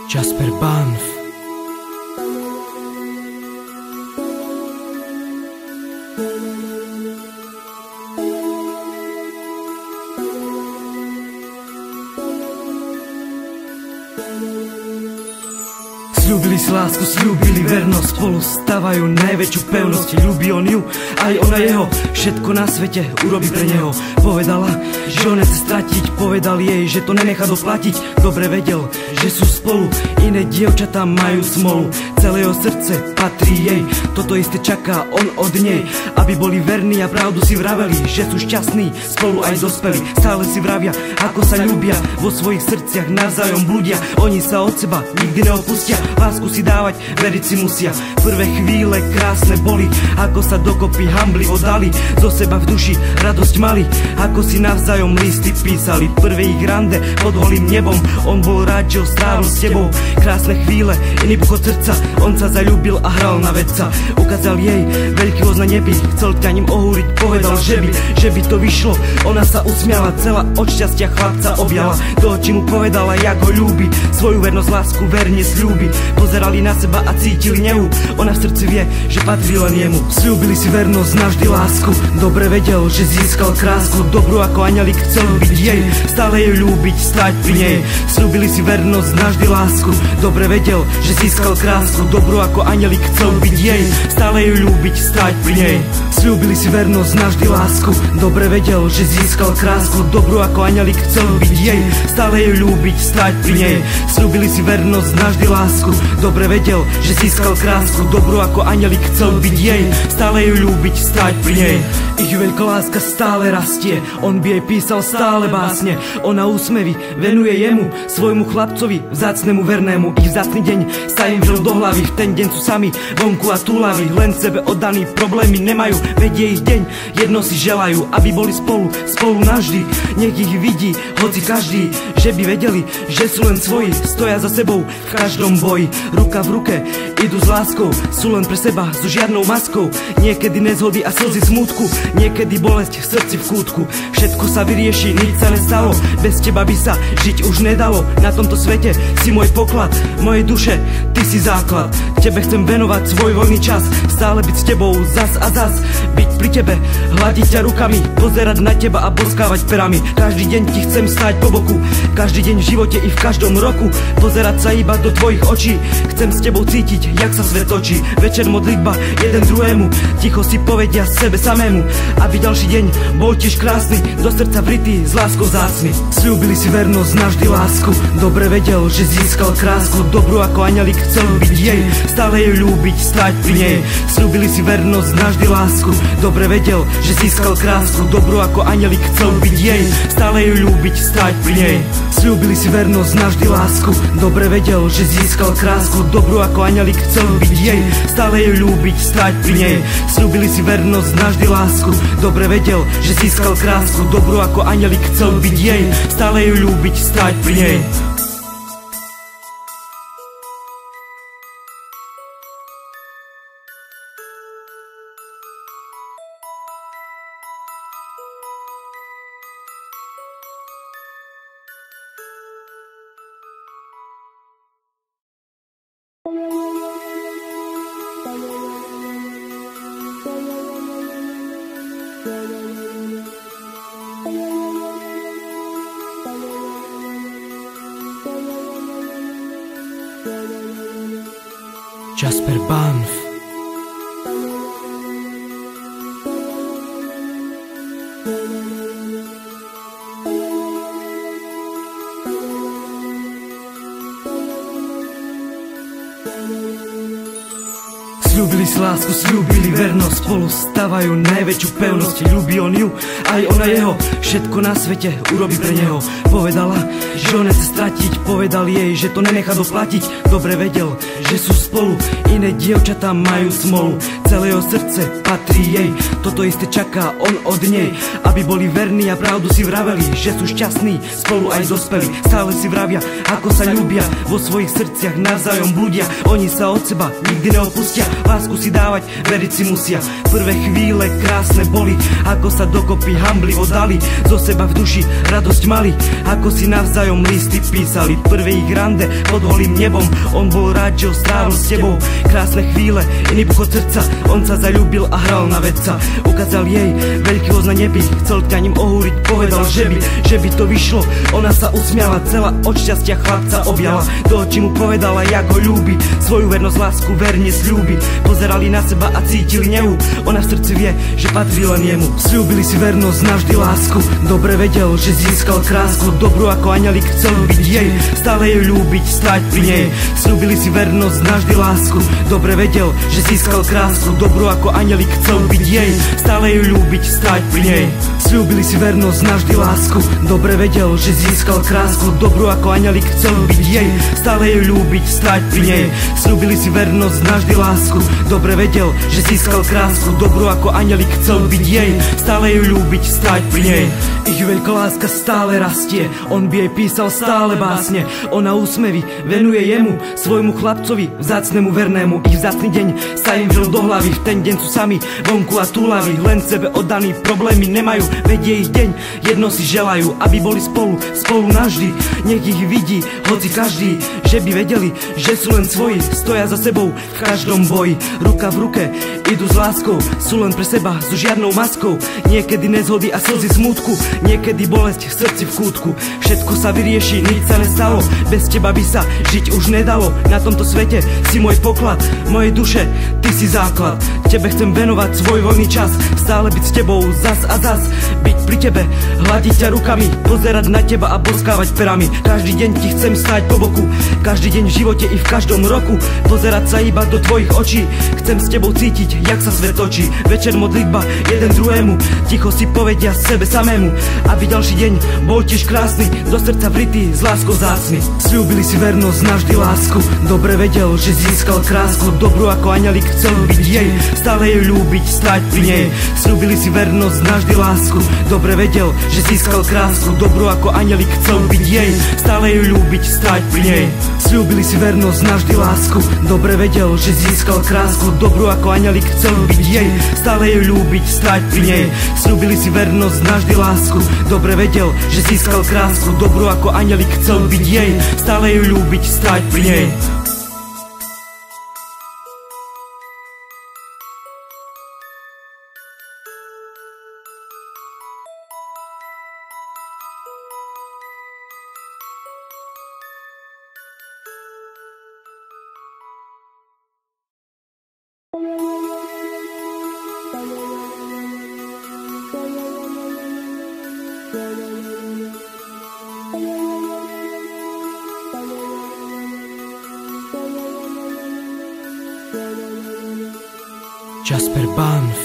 Jasper Banff. Sľúbili si lásku, sľúbili vernosť, spolu stavajú najväčšiu pevnosť. Ľúbi on ju, aj ona jeho, všetko na svete urobí pre neho. Povedala, že ho nechce stratiť, povedal jej, že to nenechá doplatiť. Dobre vedel, že sú spolu, iné dievčatá majú smolu. Celé jeho srdce patrí jej, toto isté čaká on od nej. Aby boli verní a pravdu si vraveli, že sú šťastní, spolu aj dospeli. Stále si vravia, ako sa ľúbia, vo svojich srdciach navzájom blúdia. Oni sa od seba nikdy neopustia, lásku si dávať, veriť si musia. Prvé chvíle krásne boli, ako sa dokopy hamblivo dali. Zo seba v duši radosť mali, ako si navzájom listy písali. Prvé ich rande pod holým nebom, on bol rád, že ho strávil s tebou. Krásne chvíle, iný buchod srdca, on sa zaľúbil a hral na vedca. Ukázal jej veľký voz na nebi, chcel ťa ním ohúriť, povedal, že by to vyšlo. Ona sa usmiala, celá od šťastia chlapca objala. Do očí mu povedala, jak ho ľúbi, svoju vernosť, lásku verne sľúbi. Pozerali na seba a cítili nehu, ona v srdci vie, že patrí len jemu. Sľúbili si vernosť, navždy lásku, dobre vedel, že získal krásku. Dobrú ako anjelik chcel byť jej, stále ju ľúbiť, stáť pri nej. Sľúbili si vernosť, navždy lásku, dobre vedel, že získal krásku. Dobrú ako anjelik chcel byť jej, stále ju ľúbiť, stáť pri nej. Sľúbili si vernosť, navždy lásku, dobre vedel, že získal krásku. Dobrú ako anjelik chcel byť jej, stále ju ľúbiť, stáť pri nej. Sľúbili si vernosť, navždy lásku, dobre vedel, že získal krásku. Dobrú ako anjelik chcel byť jej, stále ju ľúbiť, stáť pri nej. Ich veľká láska stále rastie, on by jej písal stále básne. Ona úsmevy venuje jemu, svojmu chlapcovi, vzácnemu vernému. Ich vzácny deň sa im vrel do hlavy, v ten deň sú sami vonku a túlaví, len sebe oddaní, problémy nemajú, vedie ich deň, jedno si želajú, aby boli spolu, spolu navždy. Nech ich vidí, hoci každý, že by vedeli, že sú len svoji, stoja za sebou v každom boji. Ruka v ruke, idú s láskou, sú len pre seba, so žiadnou maskou. Niekedy nezhody a slzy smútku, niekedy bolesť v srdci v kútku. Všetko sa vyrieši, nič sa nestalo, bez teba by sa žiť už nedalo. Na tomto svete si môj poklad, mojej duše, ty si základ. Tebe chcem venovať svoj voľný čas, stále byť s tebou zas a zas. Byť pri tebe, hľadiť ťa rukami, pozerať na teba a boskávať perami. Každý deň ti chcem stáť po boku, každý deň v živote i v každom roku. Pozerať sa iba do tvojich očí, chcem s tebou cítiť, jak sa svet točí. Večer modlitba jeden druhému, ticho si povedia sebe samému, aby ďalší deň bol tiež krásny, do srdca vrytý, s láskou zácny. Sľúbili si vernosť, navždy lásku, dobre vedel, že získal krásku. Dobrú ako anjelik chcel byť jej, stále ju ľúbiť, stáť pri nej. Sľúbili si vernosť, navždy lásku, dobre vedel, že získal krásku. Dobrú ako anjelik chcel byť jej, stále ju ľúbiť, stáť pri nej. Sľúbili si vernosť, navždy lásku, dobre vedel, že získal krásku. Dobrú ako anjelik chcel byť jej, stále ju ľúbiť, stáť pri nej. Sľúbili si vernosť, navždy lásku, dobre vedel, že získal krásku. Dobrú ako anjelik chcel byť jej, stále ju ľúbiť, stáť pri nej. Jasper Banff. Sľúbili si lásku, sľúbili vernosť, spolu stavajú najväčšiu pevnosť. Ľúbi on ju, aj ona jeho, všetko na svete urobí pre neho. Povedala, že ho nechce stratiť, povedal jej, že to nenechá doplatiť. Dobre vedel, že sú spolu, iné dievčatá majú smolu. celé jeho srdce patrí jej. Toto isté čaká on od nej, aby boli verní a pravdu si vraveli, že sú šťastní, spolu aj dospeli. Stále si vravia, ako sa ľúbia, vo svojich srdciach navzájom blúdia. Oni sa od seba nikdy neopustia, lásku si dávať, veriť si musia. Prvé chvíle krásne boli, ako sa dokopy hamblivo dali, zo seba v duši radosť mali, ako si navzájom listy písali. Prvé ich rande pod holým nebom, on bol rád, že ho strávil s tebou. Krásne chvíle, iný buchod srdca, on sa zaľúbil a hral na vedca. Ukázal jej veľkosť na nebi, chcel ťa ním ohúriť, povedal, že by to vyšlo. Ona sa usmiala, celá od šťastia chlapca objala, do očí mu povedala, jak ho ľúbi, svoju vernosť, lásku verne sľúbi. Pozerali na seba a cítili nehu, ona v srdci vie, že patrí len jemu. Sľúbili si vernosť, navždy lásku, dobre vedel, že získal krásku, dobrú ako anjelik chcel byť jej, stále ju ľúbiť, stáť pri nej. Sľúbili si vernosť, navždy lásku, dobre vedel, že získal krásku, dobrú ako anjelik chcel byť jej, stále ju ľúbiť, stáť pri nej. Sľúbili si vernosť, navždy lásku, dobre vedel, že získal krásku, dobrú ako anjelik chcel byť jej, stále ju ľúbiť, stáť pri nej. Sľúbili si vernosť, navždy lásku, dobre vedel, že získal krásku, dobrú ako anjelik chcel byť jej, stále ju ľúbiť, stáť pri nej. Ich veľká láska stále rastie, on by jej písal stále básne, ona úsmevy venuje jemu, svojmu chlapcovi, vzácnemu vernému. Ich vzácny deň sa im vrel do hlavy, v ten deň sú sami vonku a túlaví, len sebe oddaní, problémy nemajú, vedie ich deň, jedno si želajú, aby boli spolu navždy. Nech ich vidí, hoci každý, že by vedeli, že sú len svoji, stoja za sebou v každom boji, ruka v ruke, idú s láskou, sú len pre seba, so žiadnou maskou. Niekedy nezhody a slzy smútku, niekedy bolesť v srdci v kútku. Všetko sa vyrieši, nič sa nestalo, bez teba by sa žiť už nedalo. Na tomto svete si môj poklad, mojej duše, ty si základ. Tebe chcem venovať svoj voľný čas, stále byť s tebou zas a zas, byť pri tebe, hľadiť ťa rukami, pozerať na teba a boskávať perami. Každý deň ti chcem stáť po boku, každý deň v živote i v každom roku, pozerať sa iba do tvojich očí. Chcem s tebou cítiť, jak sa svet točí, večer modlitba jeden druhému, ticho si povedia sebe samému, aby ďalší deň bol tiež krásny, do srdca vrytý, s láskou zácny. Sľúbili si vernosť, navždy lásku, dobre vedel, že získal krásku, dobrú ako anjelik chcel byť jej, stále ju ľúbiť, stáť pri nej. Sľúbili si vernosť, navždy lásku, dobre vedel, že získal krásku, dobrú ako anjelik chcel byť jej, stále ju ľúbiť, stáť pri nej. Sľúbili si vernosť, navždy lásku, dobre vedel, že získal krásku, dobrú ako anjelik chcel byť jej, stále ju ľúbiť, stáť pri nej. Sľúbili si vernosť, navždy lásku, dobre vedel, že získal krásku, dobrú ako anjelik chcel byť jej, stále ju ľúbiť, stáť pri nej. Jasper Banff.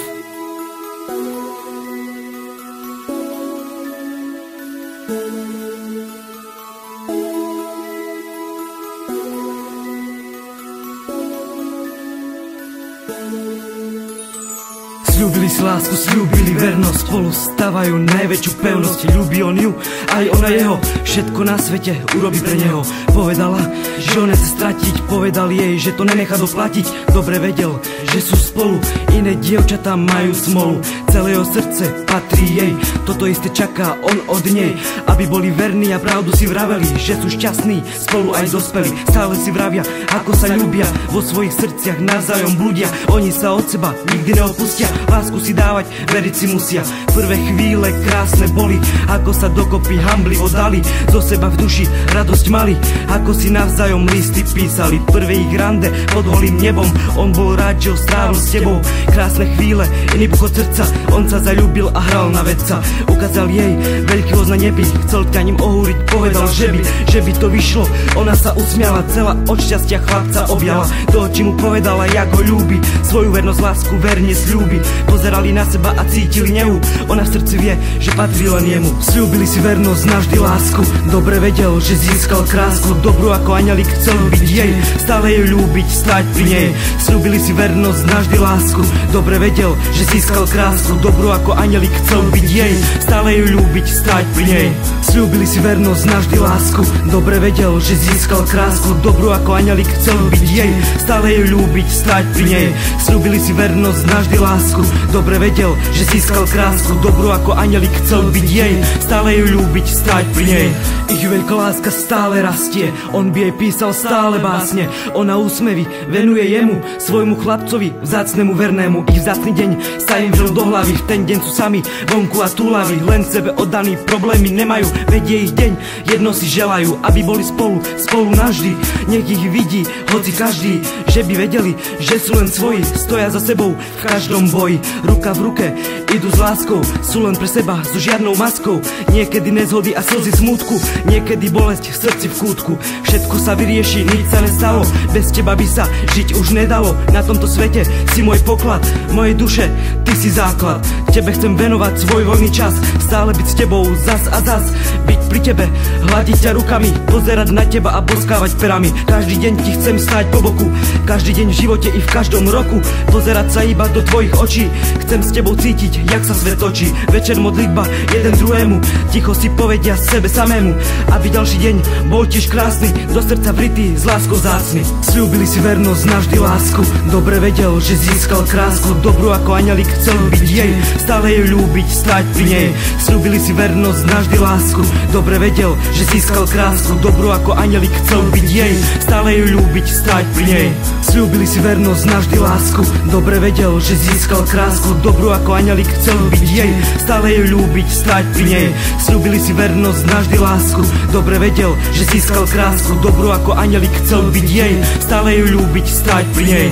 Sľúbili si lásku, sľúbili vernosť, spolu stavajú najväčšiu pevnosť. Ľúbi on ju, aj ona jeho, všetko na svete urobí pre neho. Povedala, že ho nechce stratiť, povedal jej, že to nenechá doplatiť. Dobre vedel, že sú spolu, iné dievčatá majú smolu. Celé jeho srdce patrí jej, toto isté čaká on od nej, aby boli verní a pravdu si vraveli, že sú šťastní, spolu aj dospeli. Stále si vravia, ako sa ľúbia, vo svojich srdciach navzájom blúdia. Oni sa od seba nikdy neopustia, lásku si dávať, veriť si musia. Prvé chvíle krásne boli, ako sa dokopy hamblivo dali, zo seba v duši radosť mali, ako si navzájom listy písali. Prvé ich rande pod holým nebom, on bol rád, že ho strávil s tebou. Krásne chvíle, iný buchod srdca, On sa zaľúbil a hral na vedca. Ukázal jej veľký voz na nebi, chcel ťa ním ohúriť, povedal, že by to vyšlo. Ona sa usmiala, celá od šťastia chlapca objala. Do očí mu povedala, jak ho ľúbi, svoju vernosť, lásku verne sľúbi. Pozerali na seba a cítili nehu, ona v srdci vie, že patrí len jemu. Sľúbili si vernosť, navždy lásku, dobre vedel, že získal krásku. Dobrú ako anjelik chcel byť jej, stále ju ľúbiť, stať pri nej. Sľúbili si vernosť, navždy lásku, dobre vedel, že získal krásku. Dobrú ako anjelik chcel byť jej, stále ju ľúbiť, stať pri nej. Sľúbili si vernosť, navždy lásku, dobre vedel, že získal krásku. Dobrú ako anjelik chcel byť jej, stále ju ľúbiť, stať pri nej. Sľúbili si vernosť, navždy lásku, dobre vedel, že získal krásku. Dobrú ako anjelik chcel byť jej, stále ju ľúbiť, stať pri nej. Ich veľká láska stále rastie, on by jej písal stále básne. Ona úsmevy venuje jemu, svojmu chlapcovi, vzácnemu vernému. Ich vzácny deň sa im vrel do hlavy, v ten deň sú sami vonku a túlaví, len sebe oddaní, problémy nemajú, vedie ich deň, jedno si želajú, aby boli spolu navždy. Nech ich vidí, hoci každý, že by vedeli, že sú len svoji, stoja za sebou v každom boji. Ruka v ruke idú s láskou, sú len pre seba, so žiadnou maskou. Niekedy nezhody a slzy smútku, niekedy bolesť v srdci v kútku. Všetko sa vyrieši, nič sa nestalo, bez teba by sa žiť už nedalo. Na tomto svete si môj poklad, mojej duše, ty si základ. Tebe chcem venovať svoj voľný čas, stále byť s tebou zas a zas. Byť pri tebe, hľadiť ťa rukami, pozerať na teba a boskávať perami. Každý deň ti chcem stáť po boku, každý deň v živote i v každom roku. Pozerať sa iba do tvojich očí, chcem s tebou cítiť, jak sa svet točí. Večer modlitba jeden druhému, ticho si povedia sebe samému, aby ďalší deň bol tiež krásny, do srdca vrytý, s láskou zácny. Sľúbili si vernosť, navždy lásku, dobre vedel, že získal krásku. Dobrú ako anjelik chcel byť jej, stále ju ľúbiť, stať pri nej. Sľúbili si vernosť, navždy lásku, dobre vedel, že získal krásku. Dobrú ako anjelik chcel byť jej, stále ju ľúbiť, stať pri nej. Sľúbili si vernosť, navždy lásku, dobre vedel, že získal krásku. Dobrú ako anjelik chcel byť jej, stále ju ľúbiť, stať pri nej. Sľúbili si vernosť, navždy lásku, dobre vedel, že získal krásku. Dobrú ako anjelik chcel byť jej, stále ju ľúbiť, stať pri nej.